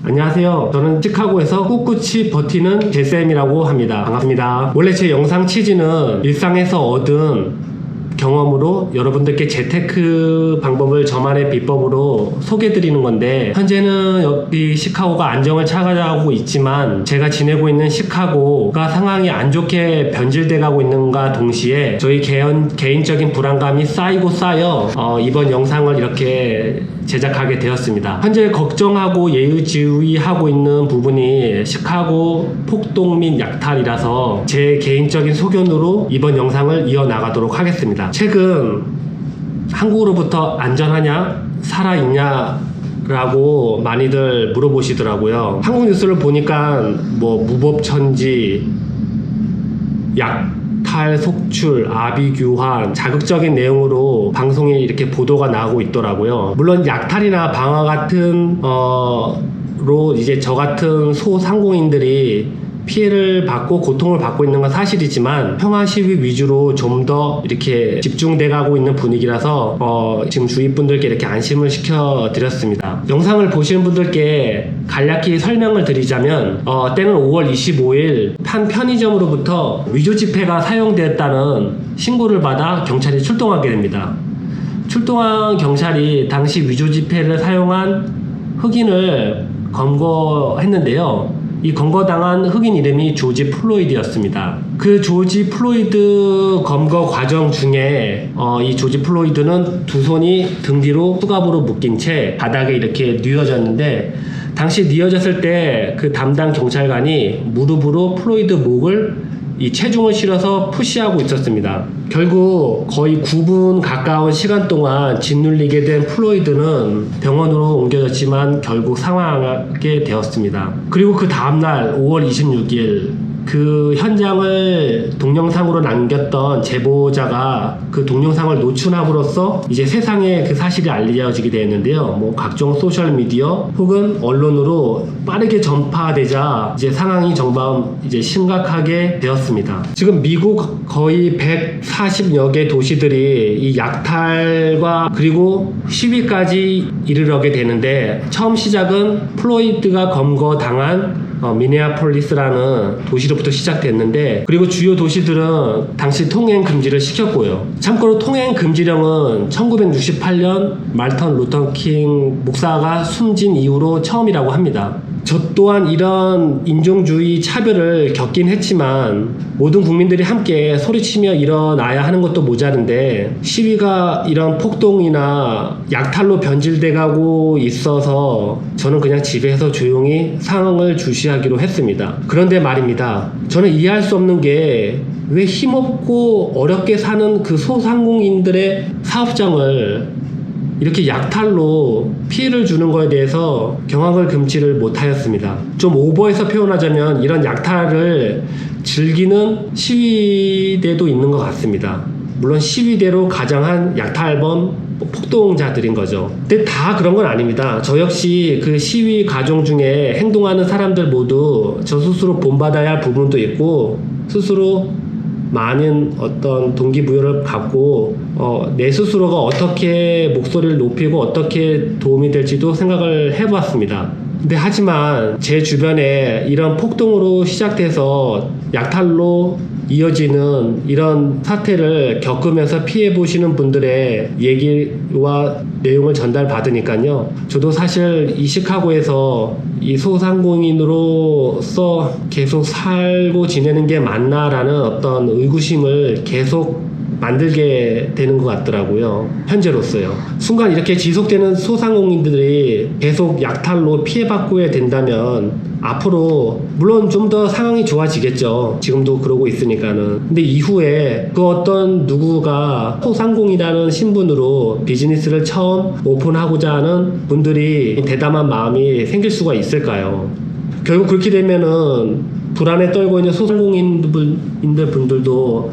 안녕하세요. 저는 시카고에서 꿋꿋이 버티는 제쌤이라고 합니다. 반갑습니다. 원래 제 영상 취지는 일상에서 얻은 경험으로 여러분들께 재테크 방법을 저만의 비법으로 소개해드리는 건데, 현재는 여기 시카고가 안정을 찾아가고 있지만 제가 지내고 있는 시카고가 상황이 안 좋게 변질돼가고 있는가 동시에 저희 개인적인 불안감이 쌓여 이번 영상을 이렇게 제작하게 되었습니다. 현재 걱정하고 예의주의하고 있는 부분이 시카고 폭동 및 약탈이라서 제 개인적인 소견으로 이번 영상을 이어나가도록 하겠습니다. 최근 한국으로부터 안전하냐? 살아있냐? 라고 많이들 물어보시더라고요. 한국 뉴스를 보니까 뭐 무법천지, 약탈, 속출, 아비규환, 자극적인 내용으로 방송에 이렇게 보도가 나오고 있더라고요. 물론 약탈이나 방화 같은 로 이제 저 같은 소상공인들이 피해를 받고 고통을 받고 있는 건 사실이지만 평화 시위 위주로 좀 더 이렇게 집중돼 가고 있는 분위기라서 지금 주위 분들께 이렇게 안심을 시켜 드렸습니다. 영상을 보시는 분들께 간략히 설명을 드리자면 때는 5월 25일 한 편의점으로부터 위조 지폐가 사용되었다는 신고를 받아 경찰이 출동하게 됩니다. 출동한 경찰이 당시 위조 지폐를 사용한 흑인을 검거했는데요. 이 검거당한 흑인 이름이 조지 플로이드였습니다. 그 조지 플로이드 검거 과정 중에 이 조지 플로이드는 두 손이 등 뒤로 수갑으로 묶인 채 바닥에 이렇게 뉘어졌는데, 당시 뉘어졌을 때 그 담당 경찰관이 무릎으로 플로이드 목을 이 체중을 실어서 푸시하고 있었습니다. 결국 거의 9분 가까운 시간 동안 짓눌리게 된 플로이드는 병원으로 옮겨졌지만 결국 사망하게 되었습니다. 그리고 그 다음날 5월 26일 그 현장을 동영상으로 남겼던 제보자가 그 동영상을 노출함으로써 이제 세상에 그 사실이 알려지게 되었는데요. 뭐 각종 소셜미디어 혹은 언론으로 빠르게 전파되자 이제 상황이 정말 이제 심각하게 되었습니다. 지금 미국 거의 140여 개 도시들이 이 약탈과 그리고 시위까지 이르게 되는데, 처음 시작은 플로이드가 검거당한 미네아폴리스라는 도시로부터 시작됐는데, 그리고 주요 도시들은 당시 통행 금지를 시켰고요. 참고로 통행 금지령은 1968년 말튼 루터 킹 목사가 숨진 이후로 처음이라고 합니다. 저 또한 이런 인종주의 차별을 겪긴 했지만 모든 국민들이 함께 소리치며 일어나야 하는 것도 모자른데, 시위가 이런 폭동이나 약탈로 변질돼 가고 있어서 저는 그냥 집에서 조용히 상황을 주시하기로 했습니다. 그런데 말입니다. 저는 이해할 수 없는 게 왜 힘없고 어렵게 사는 그 소상공인들의 사업장을 이렇게 약탈로 피해를 주는 거에 대해서 경악을 금치를 못하였습니다. 좀 오버해서 표현하자면 이런 약탈을 즐기는 시위대도 있는 것 같습니다. 물론 시위대로 가장한 약탈범 폭동자들인 거죠. 근데 다 그런 건 아닙니다. 저 역시 그 시위 과정 중에 행동하는 사람들 모두 저 스스로 본받아야 할 부분도 있고, 스스로 많은 어떤 동기부여를 갖고 내 스스로가 어떻게 목소리를 높이고 어떻게 도움이 될지도 생각을 해보았습니다. 근데 하지만 제 주변에 이런 폭동으로 시작돼서 약탈로 이어지는 이런 사태를 겪으면서 피해 보시는 분들의 얘기와 내용을 전달받으니까요, 저도 사실 이 시카고에서 이 소상공인으로서 계속 살고 지내는 게 맞나라는 어떤 의구심을 계속 만들게 되는 것 같더라고요. 현재로서요. 순간 이렇게 지속되는 소상공인들이 계속 약탈로 피해받고 된다면 앞으로 물론 좀 더 상황이 좋아지겠죠. 지금도 그러고 있으니까는. 근데 이후에 그 어떤 누구가 소상공이라는 신분으로 비즈니스를 처음 오픈하고자 하는 분들이 대담한 마음이 생길 수가 있을까요? 결국 그렇게 되면은 불안에 떨고 있는 소상공인들 분들도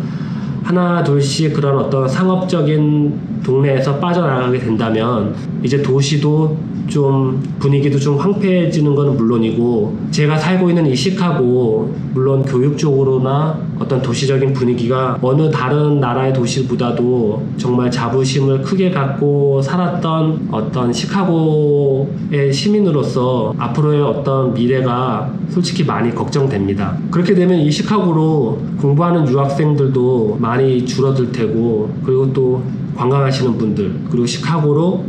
하나 둘씩 그런 어떤 상업적인 동네에서 빠져나가게 된다면 이제 도시도 좀 분위기도 좀 황폐해지는 건 물론이고, 제가 살고 있는 이 시카고, 물론 교육적으로나 어떤 도시적인 분위기가 어느 다른 나라의 도시보다도 정말 자부심을 크게 갖고 살았던 어떤 시카고의 시민으로서 앞으로의 어떤 미래가 솔직히 많이 걱정됩니다. 그렇게 되면 이 시카고로 공부하는 유학생들도 많이 줄어들 테고, 그리고 또 관광하시는 분들, 그리고 시카고로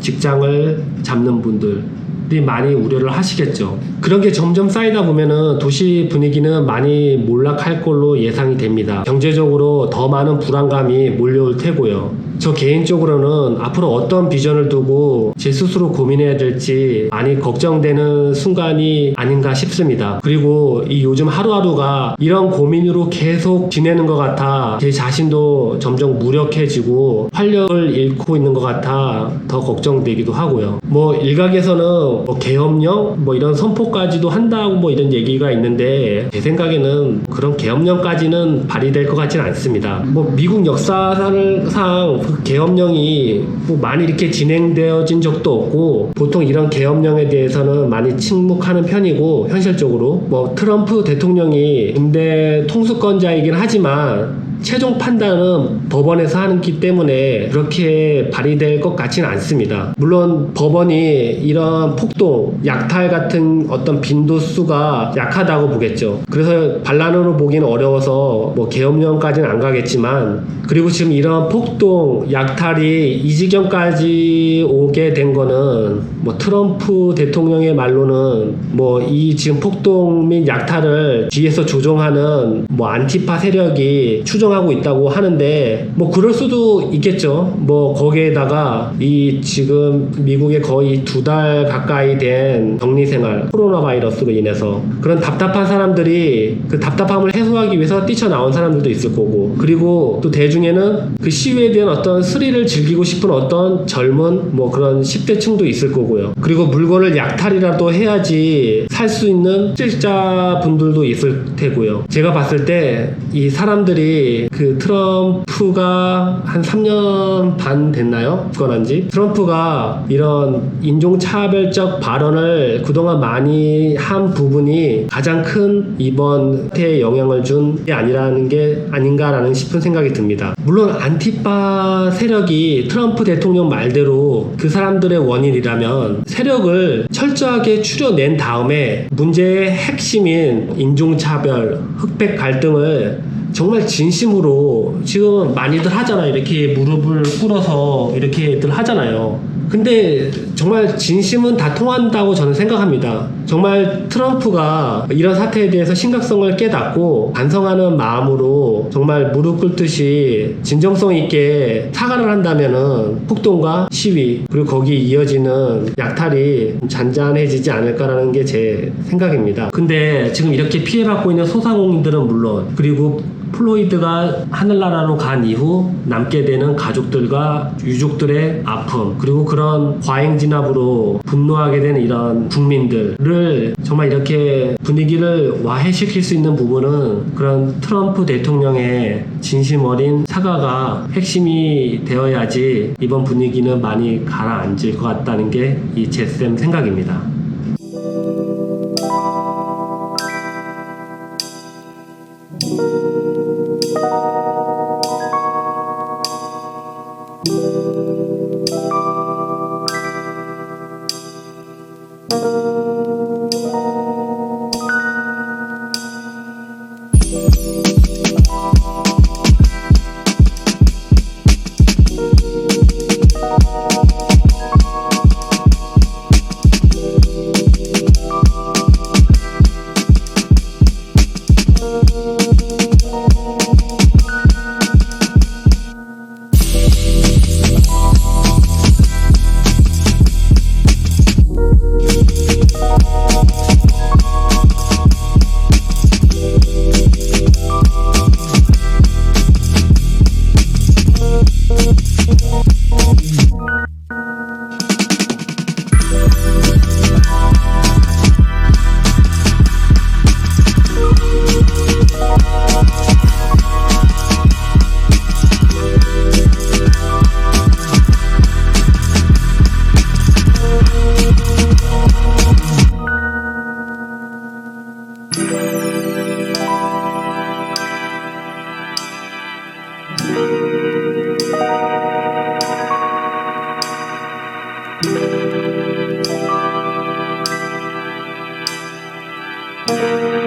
직장을 잡는 분들이 많이 우려를 하시겠죠. 그런 게 점점 쌓이다 보면은 도시 분위기는 많이 몰락할 걸로 예상이 됩니다. 경제적으로 더 많은 불안감이 몰려올 테고요. 저 개인적으로는 앞으로 어떤 비전을 두고 제 스스로 고민해야 될지 많이 걱정되는 순간이 아닌가 싶습니다. 그리고 이 요즘 하루하루가 이런 고민으로 계속 지내는 것 같아 제 자신도 점점 무력해지고 활력을 잃고 있는 것 같아 더 걱정되기도 하고요. 뭐 일각에서는 뭐 계엄령 뭐 이런 선포까지도 한다고 뭐 이런 얘기가 있는데, 제 생각에는 그런 계엄령까지는 발휘될 것 같지는 않습니다. 뭐 미국 역사상 그 계엄령이 뭐 많이 이렇게 진행되어진 적도 없고, 보통 이런 계엄령에 대해서는 많이 침묵하는 편이고, 현실적으로 뭐 트럼프 대통령이 군대 통수권자이긴 하지만 최종 판단은 법원에서 하기 때문에 그렇게 발휘될 것 같지는 않습니다. 물론 법원이 이런 폭동, 약탈 같은 어떤 빈도수가 약하다고 보겠죠. 그래서 반란으로 보기는 어려워서 뭐 계엄령까지는 안 가겠지만, 그리고 지금 이런 폭동, 약탈이 이 지경까지 오게 된 거는 뭐 트럼프 대통령의 말로는 뭐 이 지금 폭동 및 약탈을 뒤에서 조종하는 뭐 안티파 세력이 추정하고 있다고 하는데, 뭐 그럴 수도 있겠죠. 뭐 거기에다가 이 지금 미국에 거의 2달 가까이 된 격리 생활, 코로나 바이러스로 인해서 그런 답답한 사람들이 그 답답함을 해소하기 위해서 뛰쳐나온 사람들도 있을 거고, 그리고 또 대중에는 그 시위에 대한 어떤 스릴을 즐기고 싶은 어떤 젊은 뭐 그런 10대층도 있을 거고요. 그리고 물건을 약탈이라도 해야지 살 수 있는 실자분들도 있을 테고요. 제가 봤을 때 이 사람들이 그 트럼프가 한 3년 반 됐나요? 집권한지. 트럼프가 이런 인종차별적 발언을 그동안 많이 한 부분이 가장 큰 이번 사태에 영향을 준 게 아니라는 게 아닌가라는 싶은 생각이 듭니다. 물론 안티파 세력이 트럼프 대통령 말대로 그 사람들의 원인이라면 세력을 철저하게 추려낸 다음에 문제의 핵심인 인종차별, 흑백 갈등을 정말 진심으로 지금 많이들 하잖아요. 이렇게 무릎을 꿇어서 이렇게들 하잖아요. 근데 정말 진심은 다 통한다고 저는 생각합니다. 정말 트럼프가 이런 사태에 대해서 심각성을 깨닫고 반성하는 마음으로 정말 무릎 꿇듯이 진정성 있게 사과를 한다면은 폭동과 시위, 그리고 거기에 이어지는 약탈이 잔잔해지지 않을까라는 게 제 생각입니다. 근데 지금 이렇게 피해받고 있는 소상공인들은 물론, 그리고 플로이드가 하늘나라로 간 이후 남게 되는 가족들과 유족들의 아픔, 그리고 그런 과잉 진압으로 분노하게 되는 이런 국민들을 정말 이렇게 분위기를 와해시킬 수 있는 부분은 그런 트럼프 대통령의 진심 어린 사과가 핵심이 되어야지 이번 분위기는 많이 가라앉을 것 같다는 게 이 제쌤 생각입니다. 네.